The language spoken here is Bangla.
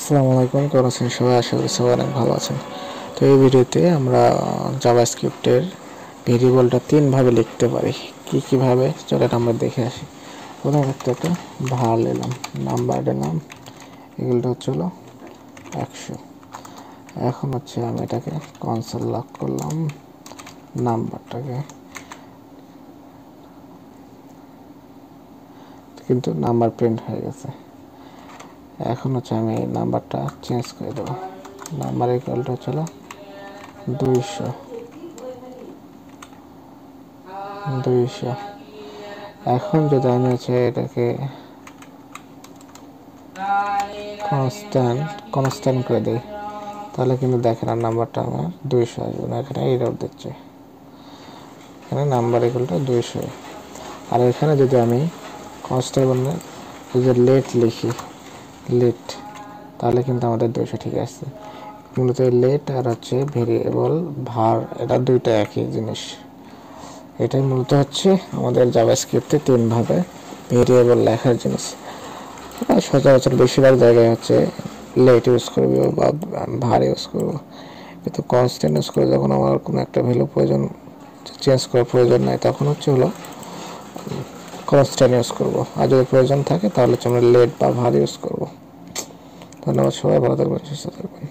আসসালামু আলাইকুম, কেমন আছেন সবাই? আশা করি সবাই অনেক ভালো আছেন। তো এই ভিডিওতে আমরা জাভাস্ক্রিপ্টের ভেরিয়েবলটা তিনভাবে লিখতে পারি। কীভাবে চলেন আমরা দেখে আসি। প্রথম ক্ষেত্রে একটা var নিলাম, নাম্বারের নাম, এগুলোটা হলো 100। এখন আমি এটাকে কনসোল লক করলাম, নাম্বারটাকে, কিন্তু নাম্বার প্রিন্ট হয়ে গেছে। এখন আমি এই নাম্বারটা চেঞ্জ করে দেবো। নাম্বার ইকুয়ালটা হলো 200। এখন যদি আমি এটাকে কনস্ট্যান্ট করে দিই, তাহলে কিন্তু দেখেন আর নাম্বারটা আমার 200 আসবে না, এখানে এরর দিচ্ছে, এখানে নাম্বার ইকুয়ালটা 200। আর এখানে যদি আমি কনস্ট্যান্ট যদি লেট লিখি, লেট, তাহলে কিন্তু আমাদের 200 ঠিক আছে। মূলত লেট আর ভেরিয়েবল ভার, এটা দুইটা একই জিনিস। এটাই মূলত আমাদের জাভাস্ক্রিপ্টে তিনভাবে ভেরিয়েবল লেখার জিনিস। সচরাচর বেশিরভাগ জায়গায় লেট ইউজ করবো বা ভার ইউজ করবো, কিন্তু কনস্ট্যান্ট ইউজ করে যখন আমার কোনো একটা ভ্যালু প্রয়োজন চেঞ্জ করার প্রয়োজন নাই, তখন কনস্ট্যান্ট ইউজ করবো। আর যদি প্রয়োজন থাকে তাহলে আমরা লেট বা ভার ইউজ করবো। ধন্যবাদ সবাই, ভালো থাকবেন, সুস্থ থাকবেন।